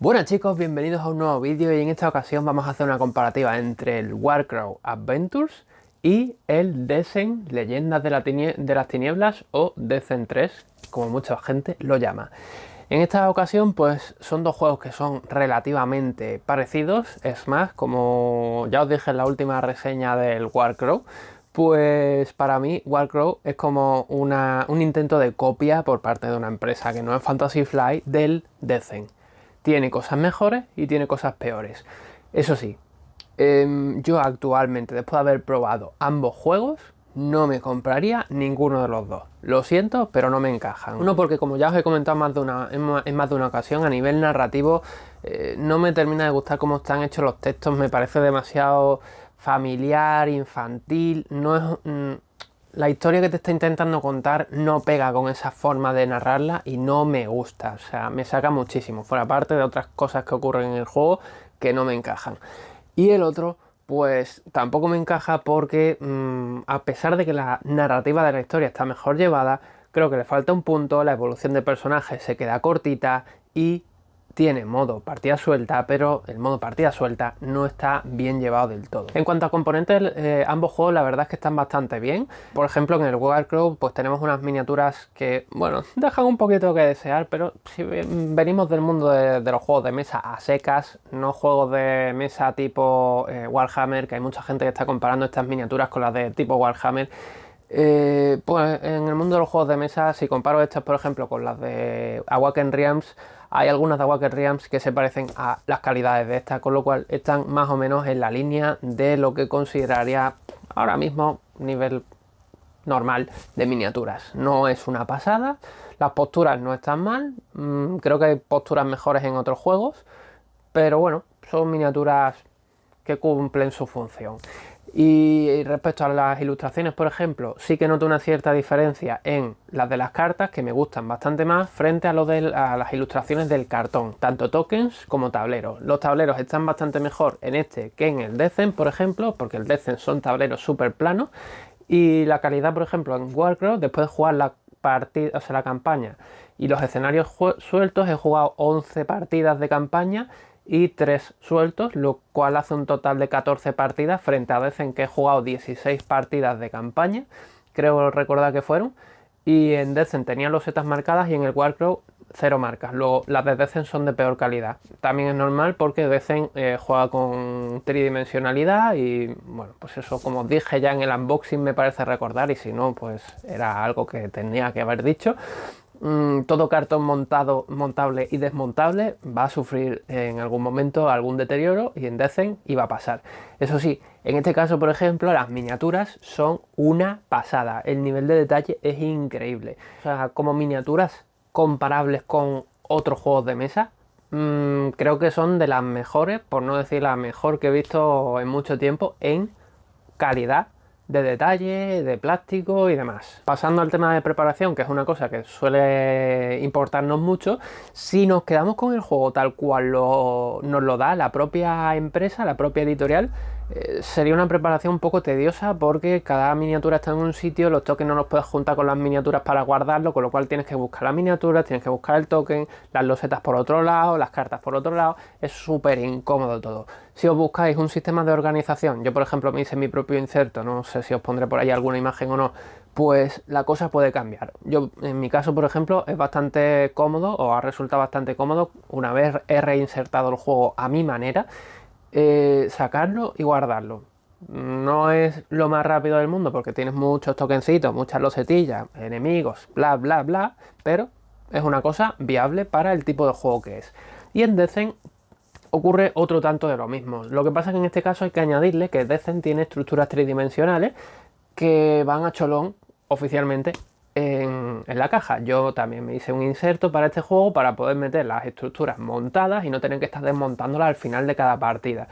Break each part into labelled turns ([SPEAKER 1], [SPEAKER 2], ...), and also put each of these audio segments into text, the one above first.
[SPEAKER 1] Buenas chicos, bienvenidos a un nuevo vídeo y en esta ocasión vamos a hacer una comparativa entre el Warcraft Adventures y el Descent Leyendas de las Tinieblas o Descent 3, como mucha gente lo llama. En esta ocasión pues son dos juegos que son relativamente parecidos, es más, como ya os dije en la última reseña del Warcraft, pues para mí Warcraft es como un intento de copia por parte de una empresa que no es Fantasy Flight del Descent. Tiene cosas mejores y tiene cosas peores. Eso sí, yo actualmente, después de haber probado ambos juegos, no me compraría ninguno de los dos. Lo siento, pero no me encajan. Uno porque, como ya os he comentado en más de una ocasión, a nivel narrativo no me termina de gustar cómo están hechos los textos. Me parece demasiado familiar, infantil. No es... la historia que te está intentando contar no pega con esa forma de narrarla y no me gusta, o sea, me saca muchísimo, fuera parte de otras cosas que ocurren en el juego que no me encajan. Y el otro, pues tampoco me encaja porque a pesar de que la narrativa de la historia está mejor llevada, creo que le falta un punto, la evolución de personajes se queda cortita y tiene modo partida suelta, pero el modo partida suelta no está bien llevado del todo. En cuanto a componentes, ambos juegos la verdad es que están bastante bien. Por ejemplo, en el Warcraft pues tenemos unas miniaturas que, bueno, dejan un poquito que desear, pero si venimos del mundo de los juegos de mesa a secas, no juegos de mesa tipo Warhammer, que hay mucha gente que está comparando estas miniaturas con las de tipo Warhammer. Pues en el mundo de los juegos de mesa, si comparo estas, por ejemplo, con las de Awakened Realms, hay algunas de Awakened Realms que se parecen a las calidades de estas, con lo cual están más o menos en la línea de lo que consideraría ahora mismo nivel normal de miniaturas. No es una pasada, las posturas no están mal, creo que hay posturas mejores en otros juegos, pero bueno, son miniaturas que cumplen su función. Y respecto a las ilustraciones, por ejemplo, sí que noto una cierta diferencia en las de las cartas, que me gustan bastante más, frente a las ilustraciones del cartón, tanto tokens como tableros. Los tableros están bastante mejor en este que en el Descent, por ejemplo, porque el Descent son tableros súper planos, y la calidad, por ejemplo, en Warcraft, después de jugar la partida, o sea, la campaña y los escenarios sueltos, he jugado 11 partidas de campaña y 3 sueltos, lo cual hace un total de 14 partidas frente a veces en que he jugado 16 partidas de campaña, creo recordar que fueron, y en Descent tenía los setas marcadas y en el Warcraft 0 marcas. Luego las de Descent son de peor calidad. También es normal porque Descent juega con tridimensionalidad y bueno, pues eso, como os dije ya en el unboxing, me parece recordar, y si no, pues era algo que tenía que haber dicho. Todo cartón montable y desmontable va a sufrir en algún momento algún deterioro, y en Descent iba a pasar. Eso sí, en este caso, por ejemplo, las miniaturas son una pasada. El nivel de detalle es increíble. O sea, como miniaturas comparables con otros juegos de mesa, creo que son de las mejores, por no decir la mejor que he visto en mucho tiempo en calidad de detalle, de plástico y demás. Pasando al tema de preparación, que es una cosa que suele importarnos mucho, si nos quedamos con el juego tal cual nos lo da la propia empresa, la propia editorial, sería una preparación un poco tediosa porque cada miniatura está en un sitio, los tokens no los puedes juntar con las miniaturas para guardarlo, con lo cual tienes que buscar la miniatura, tienes que buscar el token, las losetas por otro lado, las cartas por otro lado, es súper incómodo todo. Si os buscáis un sistema de organización, yo por ejemplo me hice mi propio inserto, no sé si os pondré por ahí alguna imagen o no, pues la cosa puede cambiar. Yo en mi caso, por ejemplo, es bastante cómodo, o ha resultado bastante cómodo, una vez he reinsertado el juego a mi manera, sacarlo y guardarlo. No es lo más rápido del mundo porque tienes muchos tokencitos, muchas losetillas, enemigos, bla bla bla, pero es una cosa viable para el tipo de juego que es. Y en Descent ocurre otro tanto de lo mismo. Lo que pasa es que en este caso hay que añadirle que Descent tiene estructuras tridimensionales que van a cholón oficialmente en la caja. Yo también me hice un inserto para este juego para poder meter las estructuras montadas y no tener que estar desmontándolas al final de cada partida.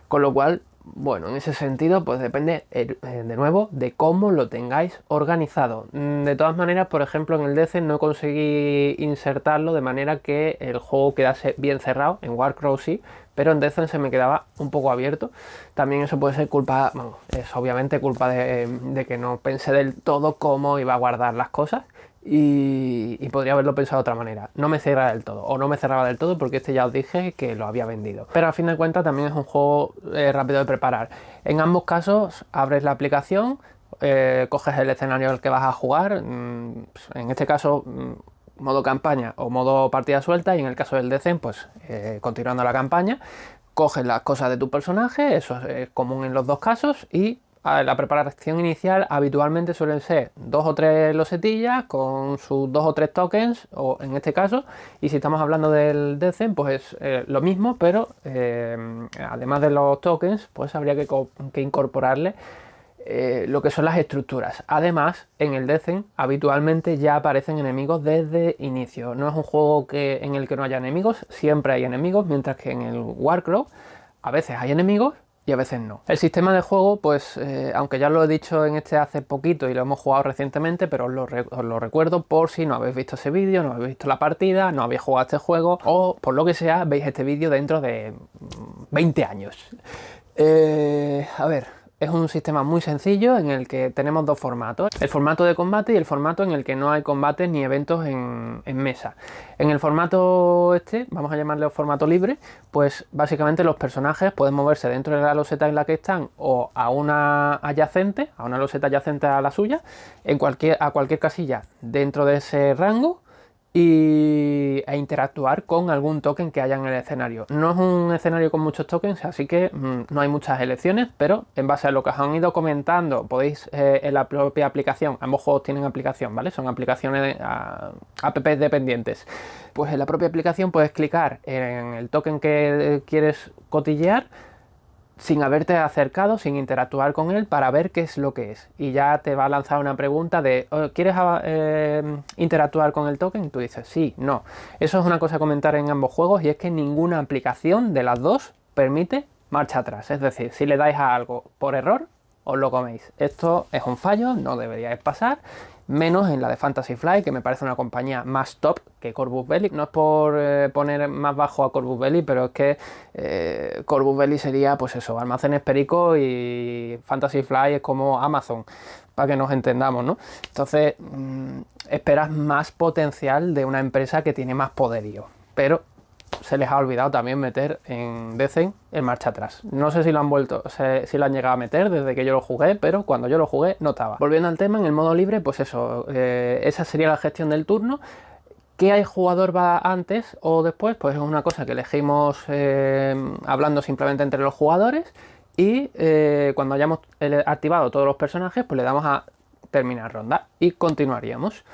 [SPEAKER 1] Con lo cual, bueno, en ese sentido, pues depende de nuevo de cómo lo tengáis organizado. De todas maneras, por ejemplo, en el Descent no conseguí insertarlo de manera que el juego quedase bien cerrado. En Warcraft sí, pero en Descent se me quedaba un poco abierto. También eso puede ser culpa, bueno, es obviamente culpa de que no pensé del todo cómo iba a guardar las cosas. y podría haberlo pensado de otra manera. No me cierra del todo, o no me cerraba del todo porque este ya os dije que lo había vendido. Pero al fin de cuentas también es un juego rápido de preparar. En ambos casos abres la aplicación, coges el escenario al que vas a jugar, en este caso modo campaña o modo partida suelta, y en el caso del Descent pues continuando la campaña, coges las cosas de tu personaje, eso es común en los dos casos, y la preparación inicial habitualmente suelen ser 2 o 3 losetillas con sus 2 o 3 tokens, o en este caso, y si estamos hablando del Descent, pues es lo mismo, pero además de los tokens, pues habría que incorporarle lo que son las estructuras. Además, en el Descent habitualmente ya aparecen enemigos desde inicio. No es un juego en el que no haya enemigos, siempre hay enemigos, mientras que en el Warcraft a veces hay enemigos y a veces no. El sistema de juego, pues, aunque ya lo he dicho en este hace poquito y lo hemos jugado recientemente, pero os lo recuerdo por si no habéis visto ese vídeo, no habéis visto la partida, no habéis jugado este juego, o por lo que sea, veis este vídeo dentro de 20 años. A ver, es un sistema muy sencillo en el que tenemos dos formatos: el formato de combate y el formato en el que no hay combates ni eventos en mesa. En el formato este, vamos a llamarle formato libre, pues básicamente los personajes pueden moverse dentro de la loseta en la que están o a una adyacente, a una loseta adyacente a la suya, a cualquier casilla dentro de ese rango, e interactuar con algún token que haya en el escenario. No es un escenario con muchos tokens, así que no hay muchas elecciones, pero en base a lo que os han ido comentando, podéis en la propia aplicación, ambos juegos tienen aplicación, ¿vale? Son aplicaciones, apps dependientes. Pues en la propia aplicación puedes clicar en el token que quieres cotillear sin haberte acercado, sin interactuar con él, para ver qué es lo que es. Y ya te va a lanzar una pregunta de ¿quieres interactuar con el token? Y tú dices sí, no. Eso es una cosa a comentar en ambos juegos, y es que ninguna aplicación de las dos permite marcha atrás. Es decir, si le dais a algo por error, os lo coméis. Esto es un fallo, no deberíais pasar, menos en la de Fantasy Flight, que me parece una compañía más top que Corvus Belli. No es por poner más bajo a Corvus Belli, pero es que Corvus Belli sería, pues eso, almacenes Perico, y Fantasy Flight es como Amazon, para que nos entendamos, ¿no? Entonces, esperas más potencial de una empresa que tiene más poderío, pero se les ha olvidado también meter en Descent el marcha atrás. No sé si lo han si lo han llegado a meter desde que yo lo jugué, pero cuando yo lo jugué no estaba. Volviendo al tema, en el modo libre, pues eso, esa sería la gestión del turno. ¿Qué el jugador va antes o después? Pues es una cosa que elegimos hablando simplemente entre los jugadores, y cuando hayamos activado todos los personajes, pues le damos a terminar ronda y continuaríamos.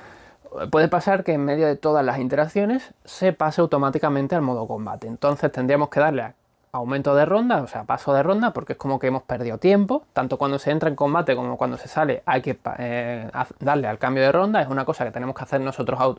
[SPEAKER 1] Puede pasar que en medio de todas las interacciones se pase automáticamente al modo combate. Entonces tendríamos que darle a aumento de ronda, o sea, paso de ronda, porque es como que hemos perdido tiempo. Tanto cuando se entra en combate como cuando se sale hay que darle al cambio de ronda. Es una cosa que tenemos que hacer nosotros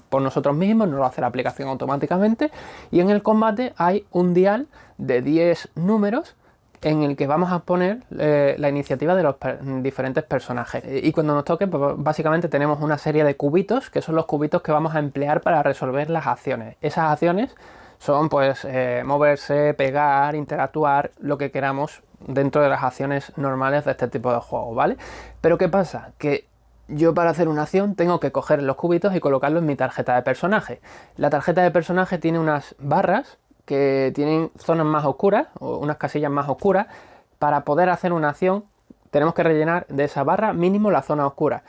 [SPEAKER 1] por nosotros mismos, no lo hace la aplicación automáticamente. Y en el combate hay un dial de 10 números en el que vamos a poner la iniciativa de los diferentes personajes. Y cuando nos toque, pues básicamente tenemos una serie de cubitos, que son los cubitos que vamos a emplear para resolver las acciones. Esas acciones son, pues, moverse, pegar, interactuar, lo que queramos dentro de las acciones normales de este tipo de juegos, ¿vale? Pero ¿qué pasa? Que yo, para hacer una acción, tengo que coger los cubitos y colocarlos en mi tarjeta de personaje. La tarjeta de personaje tiene unas barras que tienen zonas más oscuras, o unas casillas más oscuras. Para poder hacer una acción tenemos que rellenar de esa barra mínimo la zona oscura.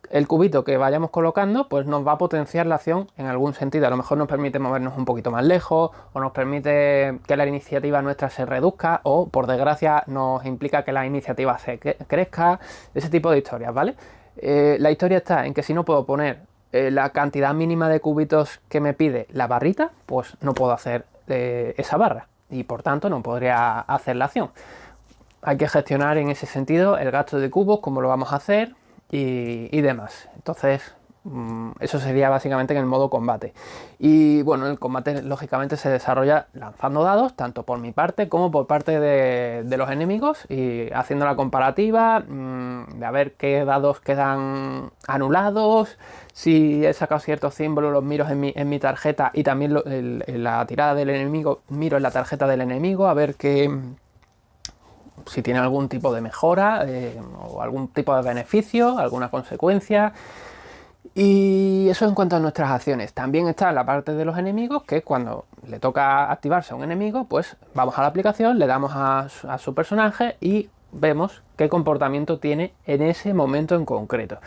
[SPEAKER 1] El cubito que vayamos colocando pues nos va a potenciar la acción en algún sentido. A lo mejor nos permite movernos un poquito más lejos, o nos permite que la iniciativa nuestra se reduzca, o por desgracia nos implica que la iniciativa se crezca, ese tipo de historias, ¿vale? La historia está en que si no puedo poner la cantidad mínima de cubitos que me pide la barrita, pues no puedo hacer esa barra, y por tanto no podría hacer la acción. Hay que gestionar en ese sentido el gasto de cubos, cómo lo vamos a hacer y demás. Entonces eso sería básicamente en el modo combate. Y bueno, el combate lógicamente se desarrolla lanzando dados, tanto por mi parte como por parte de los enemigos, y haciendo la comparativa de a ver qué dados quedan anulados. Si he sacado ciertos símbolos, los miro en mi tarjeta, y también en la tirada del enemigo miro en la tarjeta del enemigo a ver si tiene algún tipo de mejora o algún tipo de beneficio, alguna consecuencia. Y eso en cuanto a nuestras acciones. También está la parte de los enemigos, que cuando le toca activarse a un enemigo, pues vamos a la aplicación, le damos a su personaje y vemos qué comportamiento tiene en ese momento en concreto.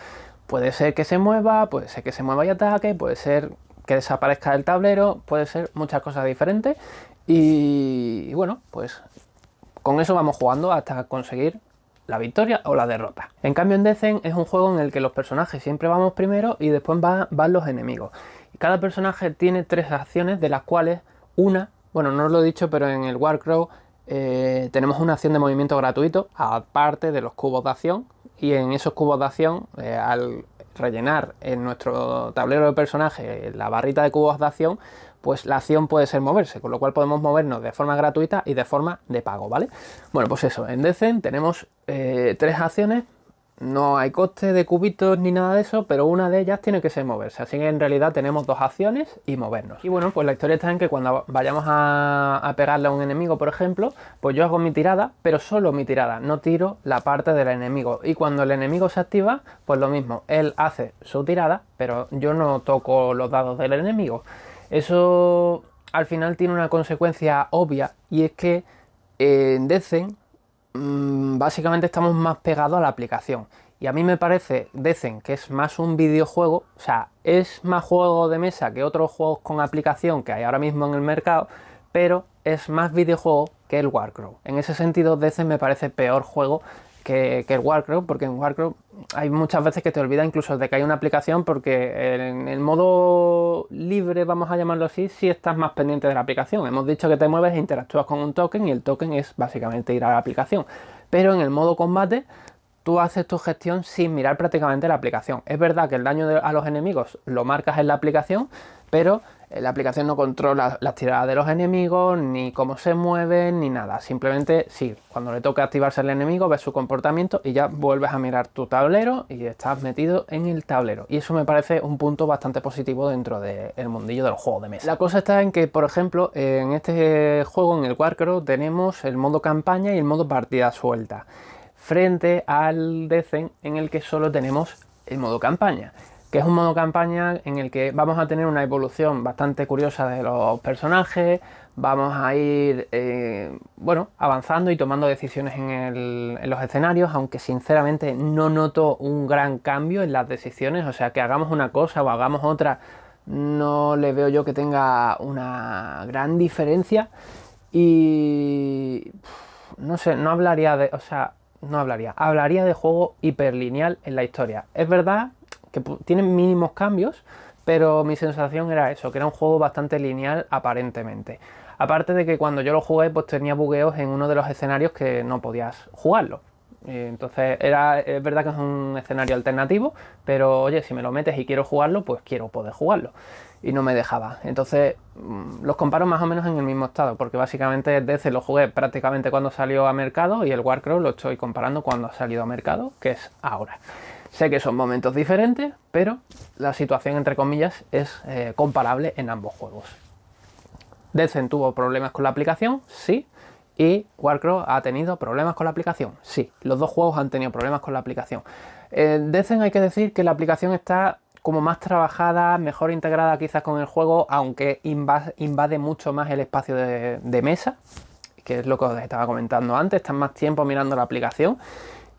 [SPEAKER 1] Puede ser que se mueva, puede ser que se mueva y ataque, puede ser que desaparezca del tablero, puede ser muchas cosas diferentes. Y bueno, pues con eso vamos jugando hasta conseguir la victoria o la derrota. En cambio en Descent es un juego en el que los personajes siempre vamos primero y después van los enemigos. Y cada personaje tiene 3 acciones, de las cuales una, bueno, no os lo he dicho, pero en el Warcraft tenemos una acción de movimiento gratuito, aparte de los cubos de acción, y en esos cubos de acción, al rellenar en nuestro tablero de personaje la barrita de cubos de acción, pues la acción puede ser moverse, con lo cual podemos movernos de forma gratuita y de forma de pago, ¿vale? Bueno, pues eso, en Descent tenemos 3 acciones, no hay coste de cubitos ni nada de eso, pero una de ellas tiene que ser moverse, así que en realidad tenemos 2 acciones y movernos. Y bueno, pues la historia está en que cuando vayamos a pegarle a un enemigo, por ejemplo, pues yo hago mi tirada, pero solo mi tirada, no tiro la parte del enemigo. Y cuando el enemigo se activa, pues lo mismo, él hace su tirada, pero yo no toco los dados del enemigo. Eso al final tiene una consecuencia obvia, y es que en Descent básicamente estamos más pegados a la aplicación. Y a mí me parece Descent que es más un videojuego, o sea, es más juego de mesa que otros juegos con aplicación que hay ahora mismo en el mercado, pero es más videojuego que el Warcraft. En ese sentido, Descent me parece peor juego que el Warcraft, porque en Warcraft hay muchas veces que te olvidas incluso de que hay una aplicación, porque en el modo libre, vamos a llamarlo así, sí estás más pendiente de la aplicación. Hemos dicho que te mueves e interactúas con un token, y el token es básicamente ir a la aplicación. Pero en el modo combate tú haces tu gestión sin mirar prácticamente la aplicación. Es verdad que el daño a los enemigos lo marcas en la aplicación, pero la aplicación no controla las tiradas de los enemigos, ni cómo se mueven, ni nada. Simplemente, sí, cuando le toca activarse el enemigo, ves su comportamiento y ya vuelves a mirar tu tablero y estás metido en el tablero. Y eso me parece un punto bastante positivo dentro del mundillo del juego de mesa. La cosa está en que, por ejemplo, en este juego, en el Warcraft, tenemos el modo campaña y el modo partida suelta, frente al Descent, en el que solo tenemos el modo campaña, que es un modo campaña en el que vamos a tener una evolución bastante curiosa de los personajes, vamos a ir bueno, avanzando y tomando decisiones en los escenarios, aunque sinceramente no noto un gran cambio en las decisiones, o sea, que hagamos una cosa o hagamos otra, no le veo yo que tenga una gran diferencia. Y no sé, no hablaría de, o sea, no hablaría de juego hiperlineal en la historia. Es verdad que tienen mínimos cambios, pero mi sensación era eso, que era un juego bastante lineal aparentemente. Aparte de que cuando yo lo jugué, pues tenía bugueos en uno de los escenarios que no podías jugarlo. Entonces es verdad que es un escenario alternativo, pero oye, si me lo metes y quiero jugarlo, pues quiero poder jugarlo. Y no me dejaba. Entonces los comparo más o menos en el mismo estado, porque básicamente DC lo jugué prácticamente cuando salió a mercado, y el Warcraft lo estoy comparando cuando ha salido a mercado, que es ahora. Sé que son momentos diferentes, pero la situación, entre comillas, es comparable en ambos juegos. Descent tuvo problemas con la aplicación, sí. Y Warcraft ha tenido problemas con la aplicación. Sí, los dos juegos han tenido problemas con la aplicación. Descent, hay que decir que la aplicación está como más trabajada, mejor integrada quizás con el juego, aunque invade mucho más el espacio de mesa, que es lo que os estaba comentando antes, están más tiempo mirando la aplicación.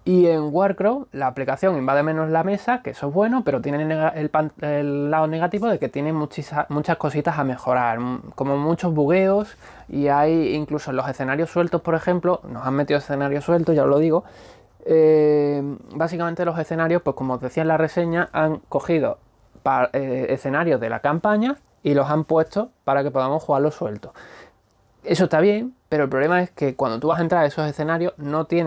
[SPEAKER 1] Y en Warcraft la aplicación invade menos la mesa, que eso es bueno, pero tiene el lado negativo de que tiene muchas cositas a mejorar, como muchos bugueos, y hay incluso en los escenarios sueltos, por ejemplo, nos han metido escenarios sueltos, ya os lo digo. Básicamente los escenarios, pues como os decía en la reseña, han cogido escenarios de la campaña y los han puesto para que podamos jugarlos sueltos. Eso está bien, pero el problema es que cuando tú vas a entrar a esos escenarios no te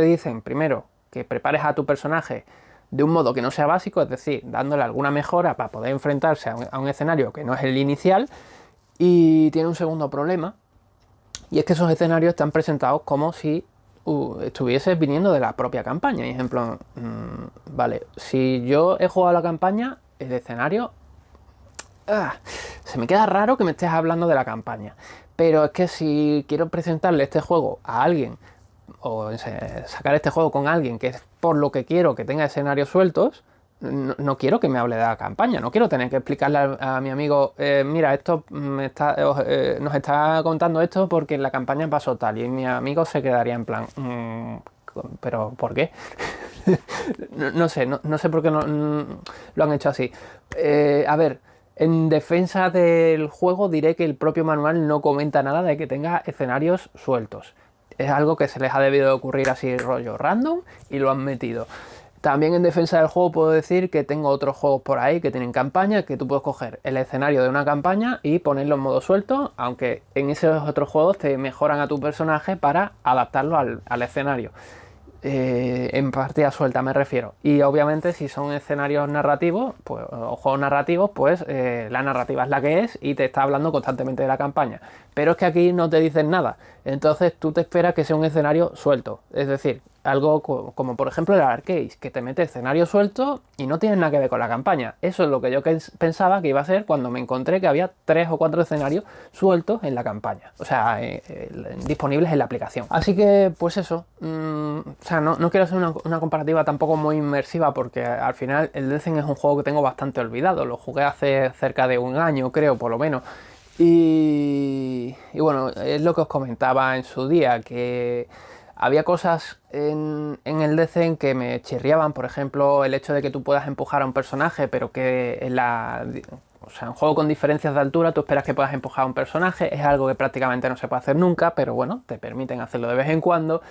[SPEAKER 1] dicen primero que prepares a tu personaje de un modo que no sea básico, es decir, dándole alguna mejora para poder enfrentarse a un escenario que no es el inicial. Y tiene un segundo problema, y es que esos escenarios están presentados como si estuvieses viniendo de la propia campaña. Y ejemplo, vale, si yo he jugado la campaña, el escenario se me queda raro que me estés hablando de la campaña, pero es que si quiero presentarle este juego a alguien, o sacar este juego con alguien que es por lo que quiero que tenga escenarios sueltos, no quiero que me hable de la campaña, no quiero tener que explicarle a mi amigo, mira, esto nos está contando esto porque en la campaña pasó tal, y mi amigo se quedaría en plan, ¿pero por qué? No sé, no sé por qué lo han hecho así. A ver, en defensa del juego diré que el propio manual no comenta nada de que tenga escenarios sueltos. Es algo que se les ha debido de ocurrir así rollo random y lo han metido. También en defensa del juego puedo decir que tengo otros juegos por ahí que tienen campaña, que tú puedes coger el escenario de una campaña y ponerlo en modo suelto, aunque en esos otros juegos te mejoran a tu personaje para adaptarlo al escenario. En partida suelta me refiero. Y obviamente si son escenarios narrativos, pues, o juegos narrativos, pues la narrativa es la que es y te está hablando constantemente de la campaña. Pero es que aquí no te dicen nada. Entonces tú te esperas que sea un escenario suelto. Es decir, algo como por ejemplo el arcade, que te mete escenario suelto y no tiene nada que ver con la campaña. Eso es lo que yo pensaba que iba a ser cuando me encontré que había 3 o 4 escenarios sueltos en la campaña. O sea, disponibles en la aplicación. Así que, pues eso. O sea, no quiero hacer una comparativa tampoco muy inmersiva porque al final el Descent es un juego que tengo bastante olvidado. Lo jugué hace cerca de un año, creo, por lo menos. Y bueno, es lo que os comentaba en su día, que había cosas en el Descent que me chirriaban, por ejemplo, el hecho de que tú puedas empujar a un personaje, pero que o sea, en juego con diferencias de altura tú esperas que puedas empujar a un personaje, es algo que prácticamente no se puede hacer nunca, pero bueno, te permiten hacerlo de vez en cuando.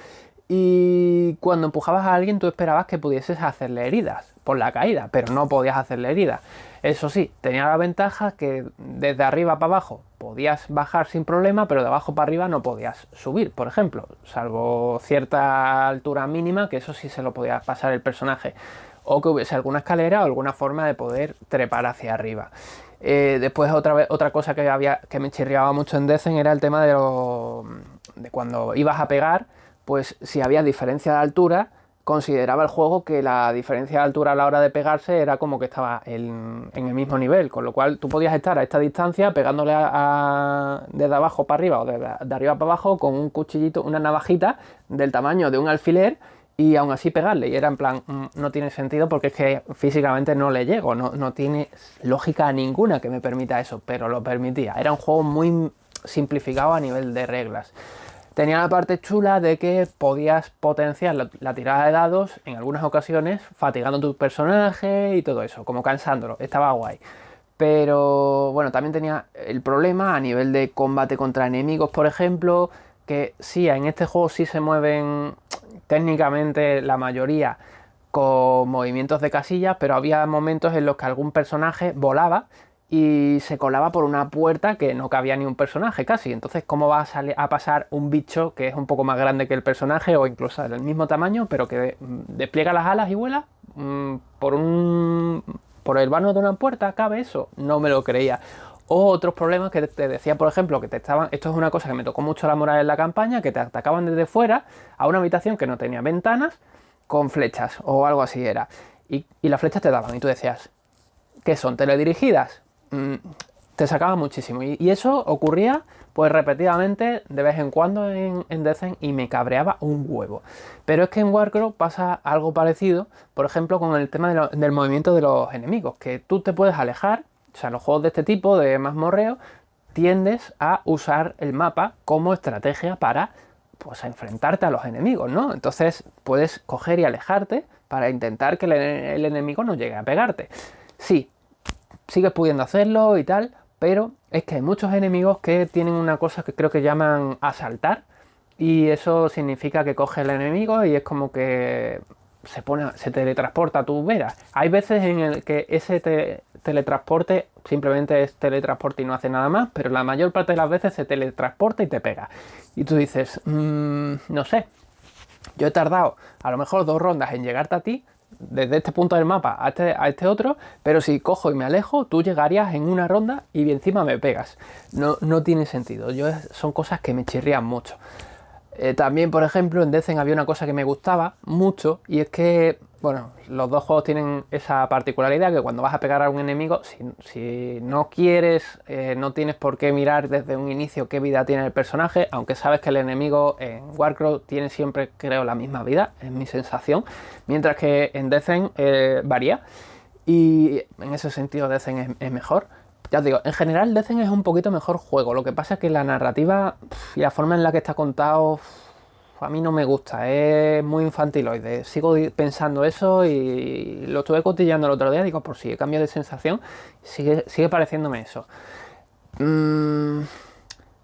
[SPEAKER 1] Y cuando empujabas a alguien tú esperabas que pudieses hacerle heridas por la caída, pero no podías hacerle heridas. Eso sí, tenía la ventaja que desde arriba para abajo podías bajar sin problema, pero de abajo para arriba no podías subir, por ejemplo, salvo cierta altura mínima, que eso sí se lo podía pasar el personaje, o que hubiese alguna escalera o alguna forma de poder trepar hacia arriba. Después otra cosa que me chirriaba mucho en Descent era el tema de cuando ibas a pegar, pues si había diferencia de altura, consideraba el juego que la diferencia de altura a la hora de pegarse era como que estaba en el mismo nivel, con lo cual tú podías estar a esta distancia pegándole desde abajo para arriba o de arriba para abajo con un cuchillito, una navajita del tamaño de un alfiler y aún así pegarle. Y era en plan, no tiene sentido porque es que físicamente no le llego, no tiene lógica ninguna que me permita eso, pero lo permitía. Era un juego muy simplificado a nivel de reglas. Tenía la parte chula de que podías potenciar la tirada de dados en algunas ocasiones, fatigando a tu personaje y todo eso, como cansándolo. Estaba guay. Pero bueno, también tenía el problema a nivel de combate contra enemigos, por ejemplo, que sí, en este juego sí se mueven técnicamente la mayoría con movimientos de casillas, pero había momentos en los que algún personaje volaba y se colaba por una puerta que no cabía ni un personaje casi. Entonces, ¿cómo va a pasar un bicho que es un poco más grande que el personaje o incluso del mismo tamaño, pero que despliega las alas y vuela por el vano de una puerta? ¿Cabe eso? No me lo creía. O otros problemas que te decía, por ejemplo, que esto es una cosa que me tocó mucho la moral en la campaña, que te atacaban desde fuera a una habitación que no tenía ventanas con flechas o algo así era. Y las flechas te daban y tú decías, ¿qué son? ¿Teledirigidas? Te sacaba muchísimo y eso ocurría pues repetidamente de vez en cuando en Descent y me cabreaba un huevo. Pero es que en Warcraft pasa algo parecido, por ejemplo con el tema del movimiento de los enemigos, que tú te puedes alejar. O sea, los juegos de este tipo de mazmorreo tiendes a usar el mapa como estrategia para pues a enfrentarte a los enemigos, ¿no? Entonces puedes coger y alejarte para intentar que el enemigo no llegue a pegarte. Sí, sigues pudiendo hacerlo y tal, pero es que hay muchos enemigos que tienen una cosa que creo que llaman asaltar y eso significa que coge el enemigo y es como que se teletransporta a tu vera. Hay veces en el que ese teletransporte simplemente es teletransporte y no hace nada más, pero la mayor parte de las veces se teletransporta y te pega. Y tú dices, no sé, yo he tardado a lo mejor 2 rondas en llegarte a ti, desde este punto del mapa a este otro, pero si cojo y me alejo, tú llegarías en una ronda y encima me pegas. No tiene sentido. Son cosas que me chirrían mucho. También, por ejemplo, en Descent había una cosa que me gustaba mucho y es que, bueno, los dos juegos tienen esa particularidad que cuando vas a pegar a un enemigo, si no quieres, no tienes por qué mirar desde un inicio qué vida tiene el personaje, aunque sabes que el enemigo en Warcraft tiene siempre, creo, la misma vida, es mi sensación, mientras que en Descent varía. Y en ese sentido Decen es mejor. Ya os digo, en general Decen es un poquito mejor juego. Lo que pasa es que la narrativa y la forma en la que está contado a mí no me gusta. Es muy infantiloide. Sigo pensando eso y lo estuve cotillando el otro día. Digo, por si he cambiado de sensación, sigue pareciéndome eso. Mm,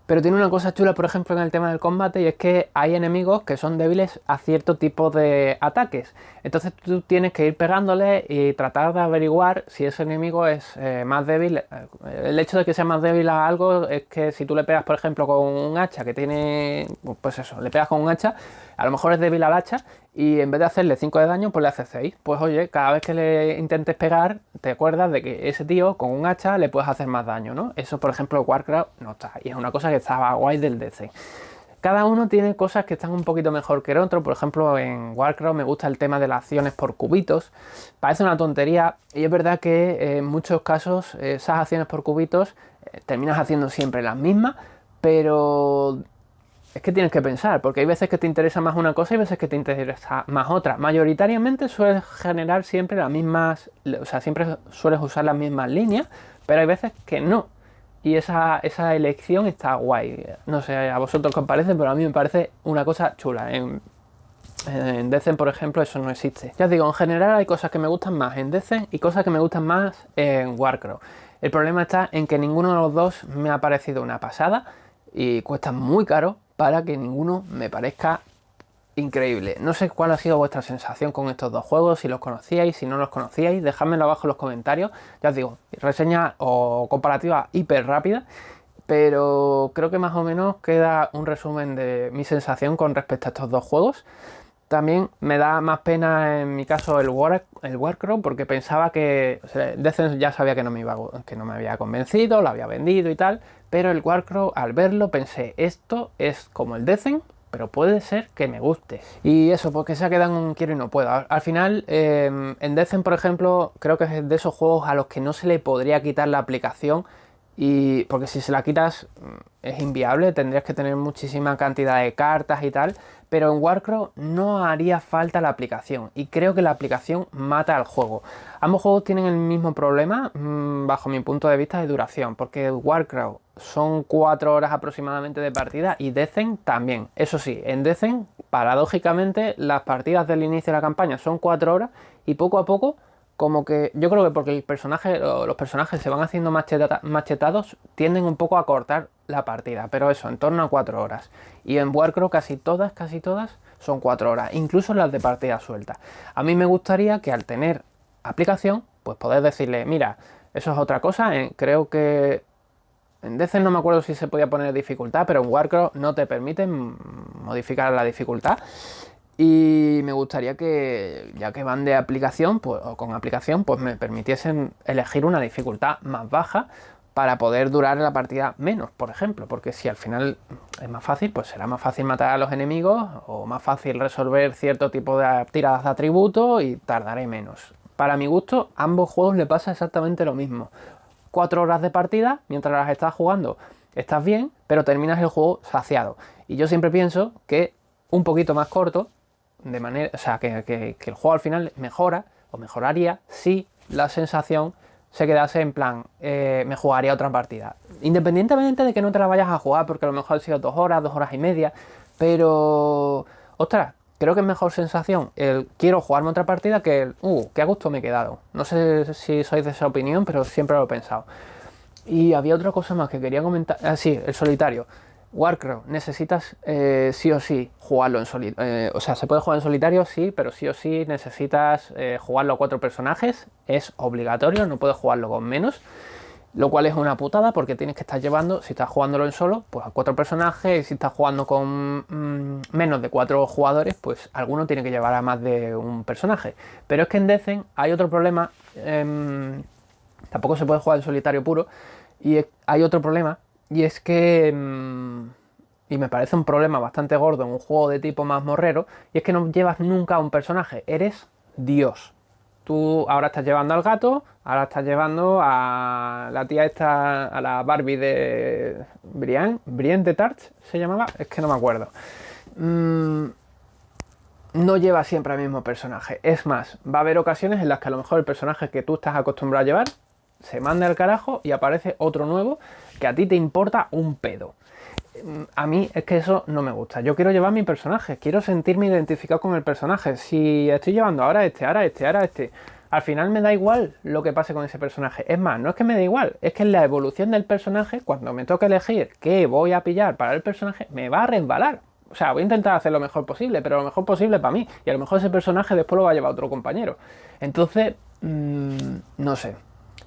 [SPEAKER 1] pero tiene una cosa chula, por ejemplo, en el tema del combate, y es que hay enemigos que son débiles a cierto tipo de ataques. Entonces tú tienes que ir pegándole y tratar de averiguar si ese enemigo es más débil. El hecho de que sea más débil a algo es que si tú le pegas, por ejemplo, con un hacha que tiene, pues eso, le pegas con un hacha, a lo mejor es débil al hacha y en vez de hacerle 5 de daño, pues le hace 6. Pues oye, cada vez que le intentes pegar, te acuerdas de que ese tío con un hacha le puedes hacer más daño, ¿no? Eso, por ejemplo, en Warcraft no está. Y es una cosa que estaba guay del DC. Cada uno tiene cosas que están un poquito mejor que el otro. Por ejemplo, en Warcraft me gusta el tema de las acciones por cubitos. Parece una tontería y es verdad que en muchos casos esas acciones por cubitos terminas haciendo siempre las mismas, pero es que tienes que pensar, porque hay veces que te interesa más una cosa y veces que te interesa más otra. Mayoritariamente sueles generar siempre las mismas, o sea, siempre sueles usar las mismas líneas, pero hay veces que no. Y esa elección está guay. No sé a vosotros qué os parece, pero a mí me parece una cosa chula. En Decen, por ejemplo, eso no existe. Ya os digo, en general hay cosas que me gustan más en Decen y cosas que me gustan más en Warcraft. El problema está en que ninguno de los dos me ha parecido una pasada y cuesta muy caro para que ninguno me parezca increíble. No sé cuál ha sido vuestra sensación con estos dos juegos, si los conocíais, si no los conocíais, dejádmelo abajo en los comentarios. Ya os digo, reseña o comparativa hiper rápida, pero creo que más o menos queda un resumen de mi sensación con respecto a estos dos juegos. También me da más pena en mi caso el Warcraft porque pensaba que, o sea, Decent ya sabía que que no me había convencido, lo había vendido y tal, pero el Warcraft al verlo pensé, esto es como el Decent, pero puede ser que me guste. Y eso, porque se ha quedado en un quiero y no puedo. Al final, en Decent, por ejemplo, creo que es de esos juegos a los que no se le podría quitar la aplicación. Y porque si se la quitas es inviable, tendrías que tener muchísima cantidad de cartas y tal, pero en Warcraft no haría falta la aplicación y creo que la aplicación mata al juego. Ambos juegos tienen el mismo problema, bajo mi punto de vista, de duración, porque Warcraft son 4 horas aproximadamente de partida y Decent también. Eso sí, en Decent, paradójicamente, las partidas del inicio de la campaña son 4 horas y poco a poco como que yo creo que porque los personajes se van haciendo machetados, tienden un poco a cortar la partida, pero eso, en torno a 4 horas. Y en Warcraft casi todas son 4 horas, incluso las de partida suelta. A mí me gustaría que al tener aplicación, pues poder decirle, mira, eso es otra cosa, creo que en DC no me acuerdo si se podía poner dificultad, pero en Warcraft no te permiten modificar la dificultad. Y me gustaría que, ya que van de aplicación, pues, o con aplicación, pues me permitiesen elegir una dificultad más baja para poder durar la partida menos, por ejemplo. Porque si al final es más fácil, pues será más fácil matar a los enemigos o más fácil resolver cierto tipo de tiradas de atributos y tardaré menos. Para mi gusto, a ambos juegos le pasa exactamente lo mismo. 4 horas de partida, mientras las estás jugando, estás bien, pero terminas el juego saciado. Y yo siempre pienso que un poquito más corto, de manera, o sea, que el juego al final mejora o mejoraría si la sensación se quedase en plan, me jugaría otra partida. Independientemente de que no te la vayas a jugar, porque a lo mejor han sido 2 horas y media, pero, ostras, creo que es mejor sensación el quiero jugarme otra partida que el, qué a gusto me he quedado. No sé si sois de esa opinión, pero siempre lo he pensado. Y había otra cosa más que quería comentar. Ah, sí, el solitario. Warcraft, necesitas sí o sí jugarlo en solitario. O sea, se puede jugar en solitario, sí, pero sí o sí necesitas jugarlo a 4 personajes. Es obligatorio, no puedes jugarlo con menos. Lo cual es una putada porque tienes que estar llevando, si estás jugándolo en solo, pues a 4 personajes. Y si estás jugando con menos de 4 jugadores, pues alguno tiene que llevar a más de un personaje. Pero es que en Decent hay otro problema. Tampoco se puede jugar en solitario puro. Y hay otro problema. Y es que, y me parece un problema bastante gordo en un juego de tipo mazmorrero, y es que no llevas nunca a un personaje, eres Dios. Tú ahora estás llevando al gato, ahora estás llevando a la tía esta, a la Barbie de Brienne de Tarth, ¿se llamaba? Es que no me acuerdo. no lleva siempre al mismo personaje. Es más, va a haber ocasiones en las que a lo mejor el personaje que tú estás acostumbrado a llevar se manda al carajo y aparece otro nuevo que a ti te importa un pedo. A mí es que eso no me gusta. Yo quiero llevar mi personaje, quiero sentirme identificado con el personaje. Si estoy llevando ahora este, al final me da igual lo que pase con ese personaje. Es más, no es que me da igual, es que en la evolución del personaje, cuando me toque elegir qué voy a pillar para el personaje, me va a resbalar. O sea, voy a intentar hacer lo mejor posible, pero lo mejor posible para mí. Y a lo mejor ese personaje después lo va a llevar otro compañero. Entonces, no sé.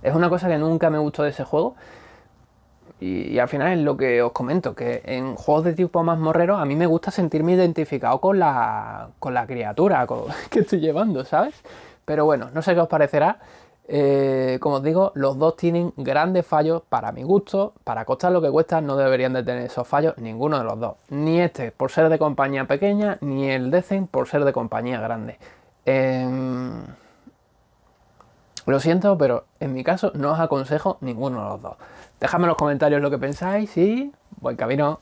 [SPEAKER 1] Es una cosa que nunca me gustó de ese juego. Y al final es lo que os comento, que en juegos de tipo mazmorrero a mí me gusta sentirme identificado con la criatura que estoy llevando, ¿sabes? Pero bueno, no sé qué os parecerá. Como os digo, los dos tienen grandes fallos para mi gusto. Para costar lo que cuesta no deberían de tener esos fallos ninguno de los dos. Ni este por ser de compañía pequeña, ni el Descent por ser de compañía grande. Lo siento, pero en mi caso no os aconsejo ninguno de los dos. Dejadme en los comentarios lo que pensáis y buen camino.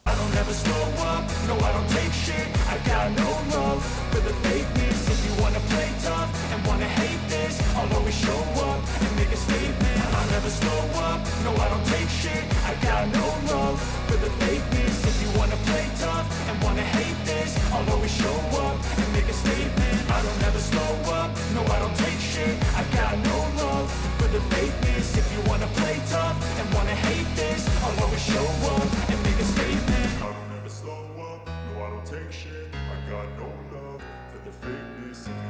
[SPEAKER 2] Take shit, I got no love for the fakeness.